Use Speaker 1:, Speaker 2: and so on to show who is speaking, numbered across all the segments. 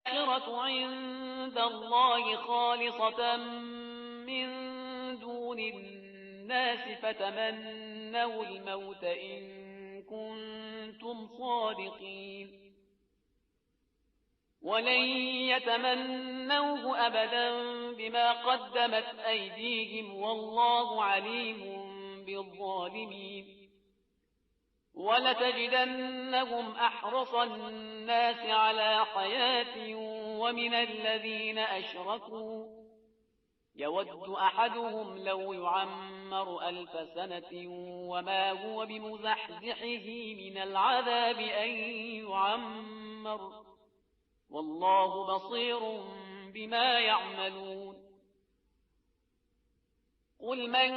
Speaker 1: الآخرة عند الله خالصة من دون الناس فتمنوا الموت إن كنتم صادقين ولن يتمنوه أبدا بما قدمت أيديهم والله عليم بالظالمين ولتجدنهم أحرص الناس على حياة ومن الذين أشركوا يود أحدهم لو يعمر 1000 سنة وما هو بمزحزحه من العذاب أن يعمر والله بصير بما يعملون قل من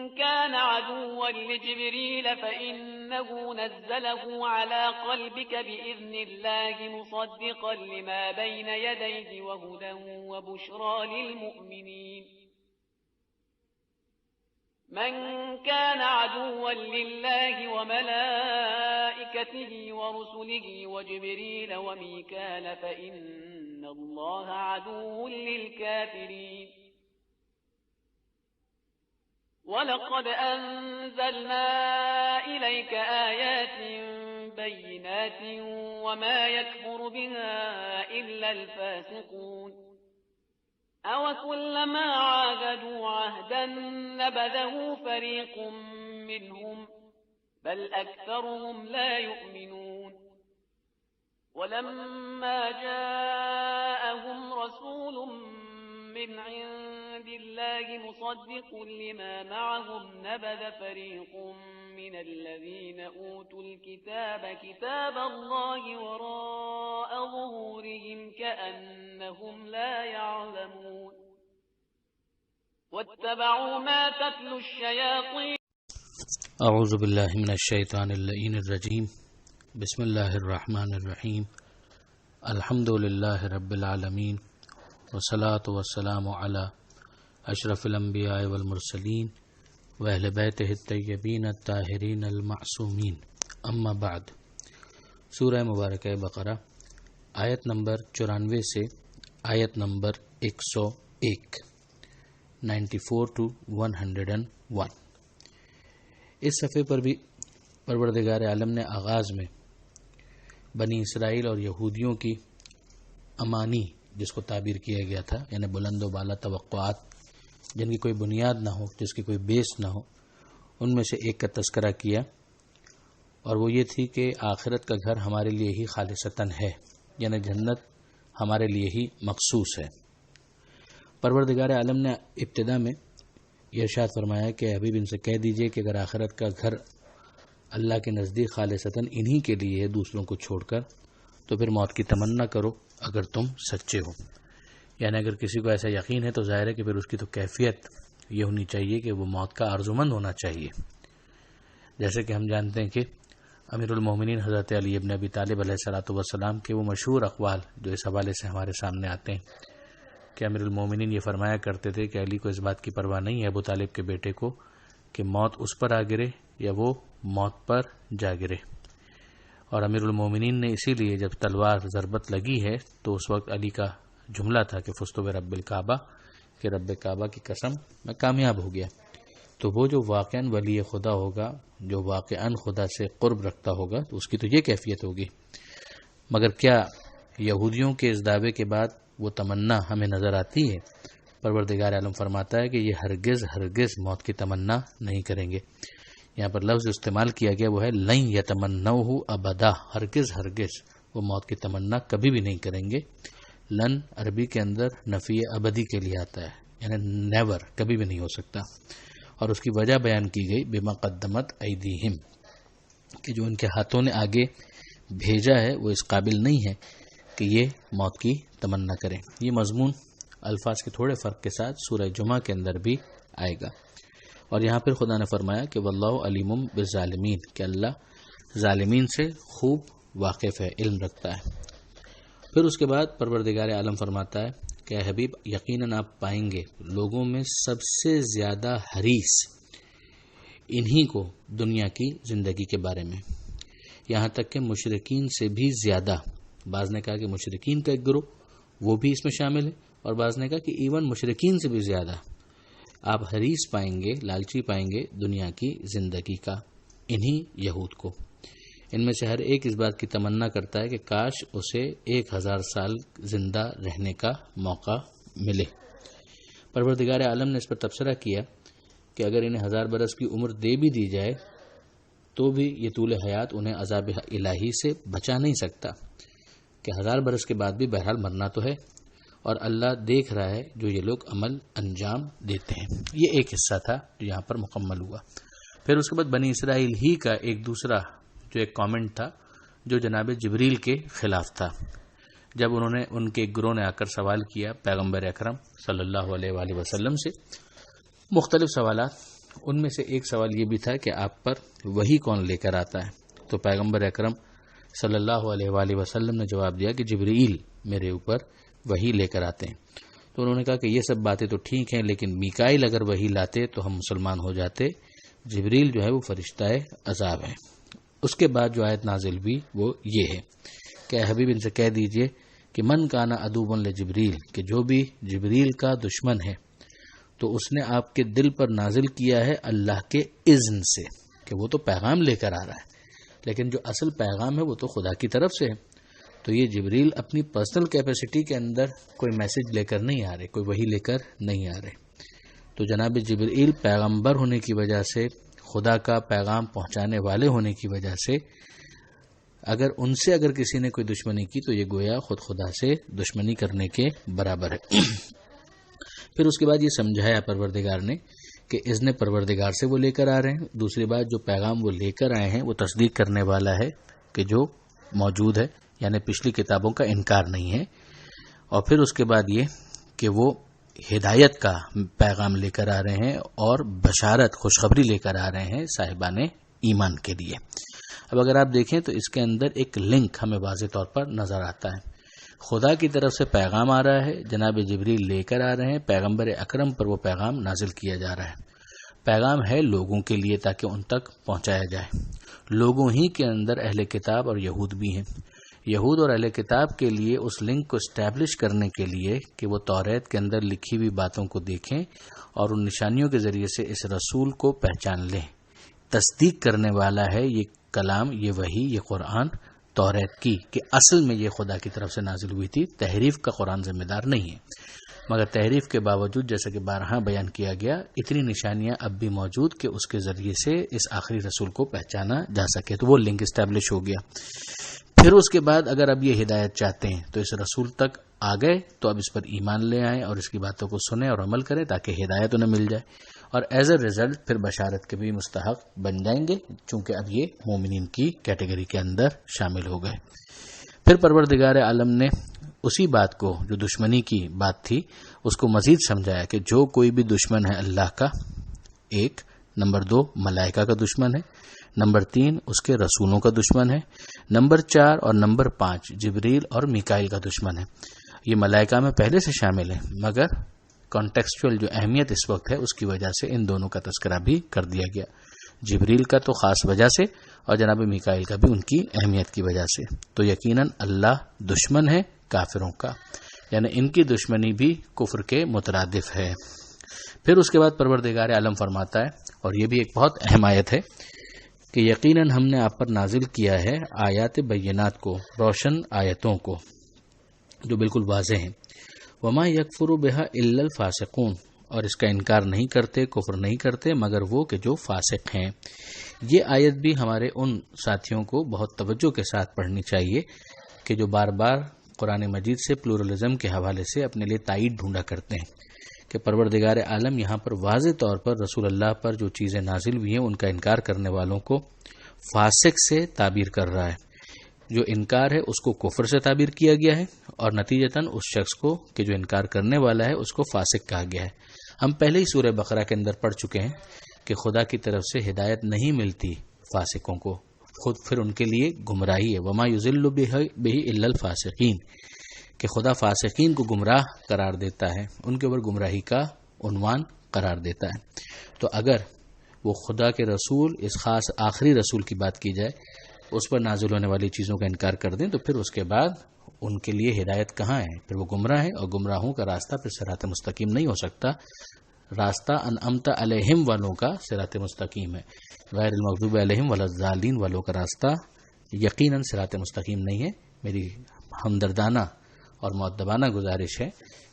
Speaker 1: كان عدوا لجبريل فإنه نزله على قلبك بإذن الله مصدقا لما بين يديه وهدى وبشرى للمؤمنين من كان عدوا لله وملائكته ورسله وجبريل وميكال فإن الله عدو للكافرين ولقد أنزلنا إليك آيات بينات وما يكفر بها إلا الفاسقون أوكلما عاهدوا عهدا نبذه فريق منهم بل أكثرهم لا يؤمنون ولما جاءهم رسول من عند الله مصدق لما معهم نبذ فريق من الذين أوتوا الكتاب كتاب الله وراء ظهورهم كأنهم لا يعلمون واتبعوا ما تتلو الشياطين.
Speaker 2: اعوذ باللہ من الشیطان اللعین الرجیم. بسم اللہ الرحمن الرحیم. الحمد للہ رب العالمین والصلاة والسلام علی اشرف الانبیاء والمرسلین واہل بیتہ الطیبین الطاہرین المعصومین. اما بعد. سورہ مبارکہ بقرہ آیت نمبر 94 سے آیت نمبر 101 94 to 101. اس صفحے پر بھی پروردگار عالم نے آغاز میں بنی اسرائیل اور یہودیوں کی امانی جس کو تعبیر کیا گیا تھا، یعنی بلند و بالا توقعات جن کی کوئی بنیاد نہ ہو، جس کی کوئی بیس نہ ہو، ان میں سے ایک کا تذکرہ کیا، اور وہ یہ تھی کہ آخرت کا گھر ہمارے لیے ہی خالصتاً ہے، یعنی جنت ہمارے لیے ہی مخصوص ہے. پروردگار عالم نے ابتدا میں یہ ارشاد فرمایا کہ حبیب ان سے کہہ دیجئے کہ اگر آخرت کا گھر اللہ کے نزدیک خالصتاً انہی کے لیے ہے دوسروں کو چھوڑ کر، تو پھر موت کی تمنا کرو اگر تم سچے ہو. یعنی اگر کسی کو ایسا یقین ہے تو ظاہر ہے کہ پھر اس کی تو کیفیت یہ ہونی چاہیے کہ وہ موت کا آرزومند ہونا چاہیے. جیسے کہ ہم جانتے ہیں کہ امیر المومنین حضرت علی ابن ابی طالب علیہ الصلوۃ والسلام کے وہ مشہور اقوال جو اس حوالے سے ہمارے سامنے آتے ہیں کہ امیر المومنین یہ فرمایا کرتے تھے کہ علی کو اس بات کی پرواہ نہیں ہے ابو طالب کے بیٹے کو کہ موت اس پر آ گرے یا وہ موت پر جا گرے. اور امیر المومنین نے اسی لیے جب تلوار ضربت لگی ہے تو اس وقت علی کا جملہ تھا کہ فزت برب الکعبہ، کہ رب کعبہ کی قسم میں کامیاب ہو گیا. تو وہ جو واقعاً ولی خدا ہوگا، جو واقعاً خدا سے قرب رکھتا ہوگا، تو اس کی تو یہ کیفیت ہوگی. مگر کیا یہودیوں کے اس دعوے کے بعد وہ تمنا ہمیں نظر آتی ہے؟ پروردگار عالم فرماتا ہے کہ یہ ہرگز ہرگز موت کی تمنا نہیں کریں گے. یہاں پر لفظ استعمال کیا گیا وہ ہے لن یتمنوہ ابدا، ہرگز ہرگز وہ موت کی تمنا کبھی بھی نہیں کریں گے. لن عربی کے اندر نفی ابدی کے لیے آتا ہے، یعنی نیور، کبھی بھی نہیں ہو سکتا. اور اس کی وجہ بیان کی گئی بما قدمت ایدیہم، کہ جو ان کے ہاتھوں نے آگے بھیجا ہے وہ اس قابل نہیں ہے کہ یہ موت کی تمنا کریں. یہ مضمون الفاظ کے تھوڑے فرق کے ساتھ سورہ جمعہ کے اندر بھی آئے گا. اور یہاں پھر خدا نے فرمایا کہ واللہ علیم بالظالمین، کہ اللہ ظالمین سے خوب واقف ہے، علم رکھتا ہے. پھر اس کے بعد پروردگار عالم فرماتا ہے کہ اے حبیب یقیناً آپ پائیں گے لوگوں میں سب سے زیادہ حریص انہی کو دنیا کی زندگی کے بارے میں، یہاں تک کہ مشرکین سے بھی زیادہ. بعض نے کہا کہ مشرکین کا ایک گروہ وہ بھی اس میں شامل ہے، اور بعض نے کہا کہ ایون مشرکین سے بھی زیادہ آپ حریص پائیں گے، لالچی پائیں گے دنیا کی زندگی کا انہی یہود کو۔ ان میں سے ہر ایک اس بات کی تمنا کرتا ہے کہ کاش اسے 1000 سال زندہ رہنے کا موقع ملے۔ پروردگار عالم نے اس پر تبصرہ کیا کہ اگر انہیں 1000 برس کی عمر دے بھی دی جائے تو بھی یہ طول حیات انہیں عذاب الہی سے بچا نہیں سکتا، کہ 1000 برس کے بعد بھی بہرحال مرنا تو ہے، اور اللہ دیکھ رہا ہے جو یہ لوگ عمل انجام دیتے ہیں۔ یہ ایک حصہ تھا جو یہاں پر مکمل ہوا۔ پھر اس کے بعد بنی اسرائیل ہی کا ایک دوسرا جو ایک کامنٹ تھا جو جناب جبریل کے خلاف تھا، جب انہوں نے ان کے گروہ نے آ کر سوال کیا پیغمبر اکرم صلی اللہ علیہ وآلہ وسلم سے مختلف سوالات، ان میں سے ایک سوال یہ بھی تھا کہ آپ پر وحی کون لے کر آتا ہے؟ تو پیغمبر اکرم صلی اللہ علیہ وآلہ وسلم نے جواب دیا کہ جبریل میرے اوپر وحی لے کر آتے ہیں۔ تو انہوں نے کہا کہ یہ سب باتیں تو ٹھیک ہیں، لیکن میکائیل اگر وحی لاتے تو ہم مسلمان ہو جاتے، جبریل جو ہے وہ فرشتہ عذاب ہے۔ اس کے بعد جو آیت نازل ہوئی وہ یہ ہے کہ اے حبیب ان سے کہہ دیجئے کہ من کانا عدو لجبریل، کہ جو بھی جبریل کا دشمن ہے تو اس نے آپ کے دل پر نازل کیا ہے اللہ کے اذن سے، کہ وہ تو پیغام لے کر آ رہا ہے، لیکن جو اصل پیغام ہے وہ تو خدا کی طرف سے ہے۔ تو یہ جبریل اپنی پرسنل کیپیسٹی کے اندر کوئی میسج لے کر نہیں آ رہے، کوئی وحی لے کر نہیں آ رہے۔ تو جناب جبریل پیغمبر ہونے کی وجہ سے، خدا کا پیغام پہنچانے والے ہونے کی وجہ سے، اگر کسی نے کوئی دشمنی کی تو یہ گویا خود خدا سے دشمنی کرنے کے برابر ہے۔ پھر اس کے بعد یہ سمجھایا پروردگار نے کہ اذن پروردگار سے وہ لے کر آ رہے ہیں۔ دوسری بات، جو پیغام وہ لے کر آئے ہیں وہ تصدیق کرنے والا ہے کہ جو موجود ہے، یعنی پچھلی کتابوں کا انکار نہیں ہے۔ اور پھر اس کے بعد یہ کہ وہ ہدایت کا پیغام لے کر آ رہے ہیں اور بشارت، خوشخبری لے کر آ رہے ہیں صاحبان ایمان کے لیے۔ اب اگر آپ دیکھیں تو اس کے اندر ایک لنک ہمیں واضح طور پر نظر آتا ہے۔ خدا کی طرف سے پیغام آ رہا ہے، جناب جبریل لے کر آ رہے ہیں، پیغمبر اکرم پر وہ پیغام نازل کیا جا رہا ہے۔ پیغام ہے لوگوں کے لیے تاکہ ان تک پہنچایا جائے۔ لوگوں ہی کے اندر اہل کتاب اور یہود بھی ہیں۔ یہود اور اہل کتاب کے لیے اس لنک کو اسٹیبلش کرنے کے لیے کہ وہ توریت کے اندر لکھی ہوئی باتوں کو دیکھیں اور ان نشانیوں کے ذریعے سے اس رسول کو پہچان لیں۔ تصدیق کرنے والا ہے یہ کلام، یہ وحی، یہ قرآن توریت کی، کہ اصل میں یہ خدا کی طرف سے نازل ہوئی تھی۔ تحریف کا قرآن ذمہ دار نہیں ہے، مگر تحریف کے باوجود جیسا کہ بارہا بیان کیا گیا، اتنی نشانیاں اب بھی موجود کہ اس کے ذریعے سے اس آخری رسول کو پہچانا جا سکے۔ تو وہ لنک اسٹیبلش ہو گیا۔ پھر اس کے بعد اگر اب یہ ہدایت چاہتے ہیں تو اس رسول تک آ گئے تو اب اس پر ایمان لے آئیں اور اس کی باتوں کو سنیں اور عمل کریں تاکہ ہدایت انہیں مل جائے، اور ایز اے ریزلٹ پھر بشارت کے بھی مستحق بن جائیں گے، چونکہ اب یہ مومنین کی کیٹیگری کے اندر شامل ہو گئے۔ پھر پروردگار عالم نے اسی بات کو، جو دشمنی کی بات تھی، اس کو مزید سمجھایا کہ جو کوئی بھی دشمن ہے اللہ کا، ایک، نمبر 2 ملائکہ کا دشمن ہے، نمبر 3 اس کے رسولوں کا دشمن ہے، نمبر 4 اور نمبر 5 جبریل اور میکائیل کا دشمن ہے۔ یہ ملائکہ میں پہلے سے شامل ہے، مگر کانٹیکسچول جو اہمیت اس وقت ہے اس کی وجہ سے ان دونوں کا تذکرہ بھی کر دیا گیا، جبریل کا تو خاص وجہ سے اور جناب میکائیل کا بھی ان کی اہمیت کی وجہ سے۔ تو یقیناً اللہ دشمن ہے کافروں کا، یعنی ان کی دشمنی بھی کفر کے مترادف ہے۔ پھر اس کے بعد پروردگار عالم فرماتا ہے، اور یہ بھی ایک بہت اہم آیت ہے، کہ یقیناً ہم نے آپ پر نازل کیا ہے آیات بینات کو، روشن آیتوں کو جو بالکل واضح ہیں۔ وما یکفر بہا الا الفاسقون، اور اس کا انکار نہیں کرتے، کفر نہیں کرتے مگر وہ کہ جو فاسق ہیں۔ یہ آیت بھی ہمارے ان ساتھیوں کو بہت توجہ کے ساتھ پڑھنی چاہیے کہ جو بار بار قرآن مجید سے پلورلزم کے حوالے سے اپنے لیے تائید ڈھونڈا کرتے ہیں، کہ پروردگار عالم یہاں پر واضح طور پر رسول اللہ پر جو چیزیں نازل ہوئی ہیں ان کا انکار کرنے والوں کو فاسق سے تعبیر کر رہا ہے۔ جو انکار ہے اس کو کفر سے تعبیر کیا گیا ہے، اور نتیجتاً اس شخص کو کہ جو انکار کرنے والا ہے اس کو فاسق کہا گیا ہے۔ ہم پہلے ہی سورہ بقرہ کے اندر پڑھ چکے ہیں کہ خدا کی طرف سے ہدایت نہیں ملتی فاسقوں کو، خود پھر ان کے لیے گمراہی ہے۔ وما یضل بہ الا الفاسقین، کہ خدا فاسقین کو گمراہ قرار دیتا ہے، ان کے اوپر گمراہی کا عنوان قرار دیتا ہے۔ تو اگر وہ خدا کے رسول، اس خاص آخری رسول کی بات کی جائے اس پر نازل ہونے والی چیزوں کا انکار کر دیں تو پھر اس کے بعد ان کے لیے ہدایت کہاں ہے؟ پھر وہ گمراہ ہیں، اور گمراہوں کا راستہ پھر صراط مستقیم نہیں ہو سکتا۔ راستہ انعمت علیہم والوں کا صراط مستقیم ہے، غیر المغضوب علیہم ولا الضالین والوں کا راستہ یقیناً صراط مستقیم نہیں ہے۔ میری ہمدردانہ اور مؤدبانہ گزارش ہے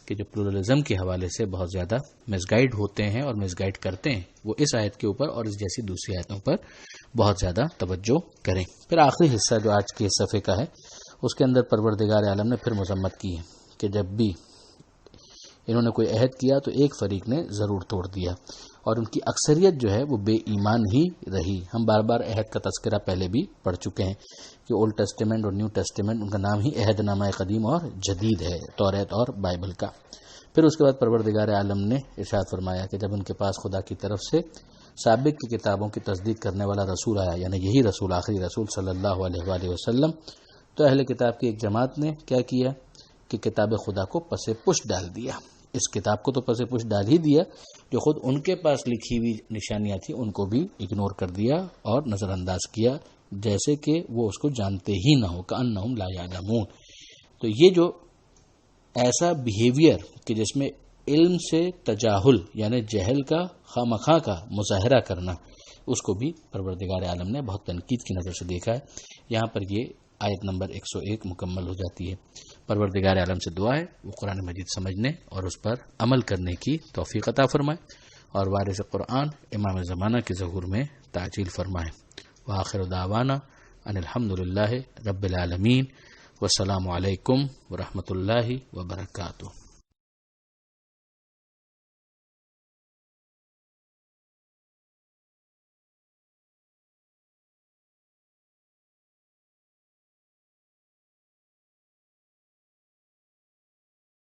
Speaker 2: کہ جو پلورلزم کے حوالے سے بہت زیادہ مس گائیڈ ہوتے ہیں اور مس گائیڈ کرتے ہیں، وہ اس آیت کے اوپر اور اس جیسی دوسری آیتوں پر بہت زیادہ توجہ کریں۔ پھر آخری حصہ جو آج کے صفحے کا ہے، اس کے اندر پروردگار عالم نے پھر مذمت کی ہے کہ جب بھی انہوں نے کوئی عہد کیا تو ایک فریق نے ضرور توڑ دیا، اور ان کی اکثریت جو ہے وہ بے ایمان ہی رہی۔ ہم بار بار عہد کا تذکرہ پہلے بھی پڑھ چکے ہیں کہ اولڈ ٹیسٹیمنٹ اور نیو ٹیسٹیمنٹ ان کا نام ہی عہد نامہ قدیم اور جدید ہے، توریت اور بائبل کا۔ پھر اس کے بعد پروردگار عالم نے ارشاد فرمایا کہ جب ان کے پاس خدا کی طرف سے سابق کی کتابوں کی تصدیق کرنے والا رسول آیا، یعنی یہی رسول، آخری رسول صلی اللہ علیہ وآلہ وسلم، تو اہل کتاب کی ایک جماعت نے کیا کیا کہ کتاب خدا کو پس پش ڈال دیا۔ اس کتاب کو تو پس پش ڈال ہی دیا، جو خود ان کے پاس لکھی ہوئی نشانیاں تھیں ان کو بھی اگنور کر دیا اور نظر انداز کیا، جیسے کہ وہ اس کو جانتے ہی نہ ہو، کأنہم لا یعلمون۔ تو یہ جو ایسا بیہیویئر کہ جس میں علم سے تجاہل یعنی جہل کا خامخواہ کا مظاہرہ کرنا، اس کو بھی پروردگار عالم نے بہت تنقید کی نظر سے دیکھا ہے۔ یہاں پر یہ آیت نمبر 101 مکمل ہو جاتی ہے۔ پروردگار عالم سے دعا ہے وہ قرآن مجید سمجھنے اور اس پر عمل کرنے کی توفیق عطا فرمائے، اور وارث قرآن امام زمانہ کے ظہور میں تعجیل فرمائے۔ وآخر دعوانا ان الحمدللہ رب العالمین، والسلام علیکم ورحمۃ اللہ وبرکاتہ۔